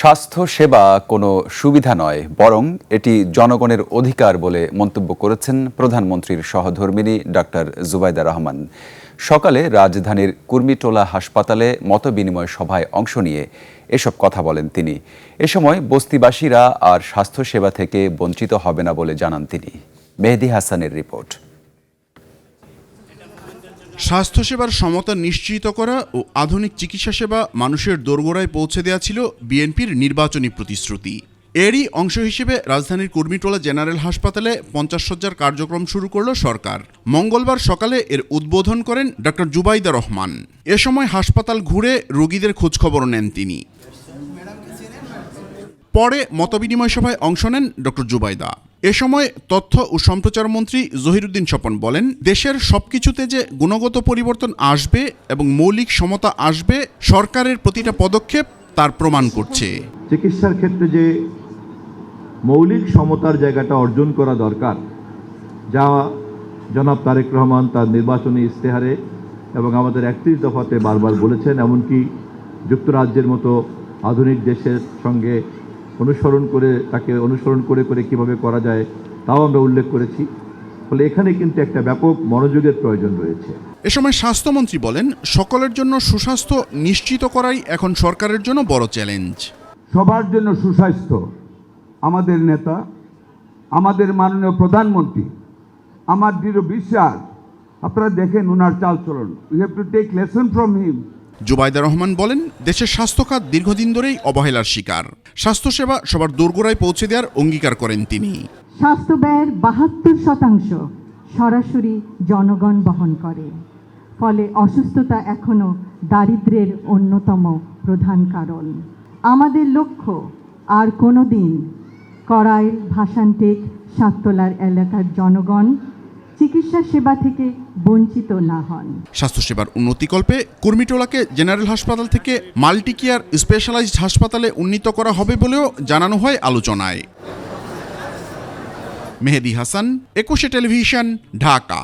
স্বাস্থ্য সেবা কোনো সুবিধা নয়, বরং এটি জনগণের অধিকার বলে মন্তব্য করেছেন প্রধানমন্ত্রীর সহধর্মিণী ডাক্তার জুবাইদা রহমান। সকালে রাজধানীর কুর্মিটোলা হাসপাতালে মতবিনিময় সভায় অংশ নিয়ে এসব কথা বলেন তিনি। এ সময় বস্তিবাসীরা আর স্বাস্থ্যসেবা থেকে বঞ্চিত হবে না বলে জানান তিনি। মেহেদী হাসানের রিপোর্ট। স্বাস্থ্যসেবার সমতা নিশ্চিত করা ও আধুনিক চিকিৎসা সেবা মানুষের দোরগোড়ায় পৌঁছে দেওয়া ছিল বিএনপির নির্বাচনী প্রতিশ্রুতি। এরই অংশ হিসেবে রাজধানীর কুর্মিটোলা জেনারেল হাসপাতালে 50 শয্যার কার্যক্রম শুরু করল সরকার। মঙ্গলবার সকালে এর উদ্বোধন করেন ডক্টর জুবাইদা রহমান। এ সময় হাসপাতাল ঘুরে রোগীদের খোঁজখবর নেন তিনি। পরে মতবিনিময় সভায় অংশ নেন ডক্টর জুবাইদা। এ সময় তথ্য ও সম্প্রচার মন্ত্রী জহিরুদ্দিন স্বপন বলেন, দেশের সবকিছুতে যে গুণগত পরিবর্তন আসবে এবং মৌলিক সমতা আসবে, সরকারের প্রতিটা পদক্ষেপ তার প্রমাণ করছে। চিকিৎসার ক্ষেত্রে যে মৌলিক সমতার জায়গাটা অর্জন করা দরকার, যা জনাব তারেক রহমান তার নির্বাচনী ইশতেহারে এবং আমাদের 31 দফাতে বারবার বলেছেন, এমনকি যুক্তরাজ্যের মতো আধুনিক দেশের সঙ্গে তাকে অনুসরণ করে কিভাবে করা যায় তাও আমরা উল্লেখ করেছি। ফলে এখানে কিন্তু একটা ব্যাপক মনোযোগের প্রয়োজন রয়েছে। এ সময় স্বাস্থ্যমন্ত্রী বলেন, সকলের জন্য সুস্বাস্থ্য নিশ্চিত করাই এখন সরকারের জন্য বড় চ্যালেঞ্জ। সবার জন্য সুস্বাস্থ্য আমাদের নেতা, আমাদের মাননীয় প্রধানমন্ত্রী, আমার দৃঢ় বিশ্বাস। আপনারা দেখেন ওনার চালচলন, we have to take lesson from him. Zubaida Rahman বলেন, দেশের স্বাস্থ্যখাত দীর্ঘদিন ধরেই অবহেলার শিকার। স্বাস্থ্যসেবা সবার দোরগোড়ায় পৌঁছে দেওয়ার অঙ্গীকার করেন তিনি। স্বাস্থ্য ব্যয়ের 72% সরাসরি জনগণ বহন করে। ফলে অসুস্থতা এখনো দারিদ্র্যের অন্যতম প্রধান কারণ। আমাদের লক্ষ্য আর কোনো দিন কড়াইল, ভাসানটেক, সাততলার এলাকার জনগণ চিকিৎসা সেবা থেকে বঞ্চিত না হন। স্বাস্থ্যসেবার উন্নতিকল্পে কুর্মিটোলাকে জেনারেল হাসপাতাল থেকে মাল্টি কেয়ার স্পেশালাইজড হাসপাতালে উন্নীত করা হবে বলেও জানানো হয় আলোচনায়। মেহেদী হাসান, 21 টেলিভিশন, ঢাকা।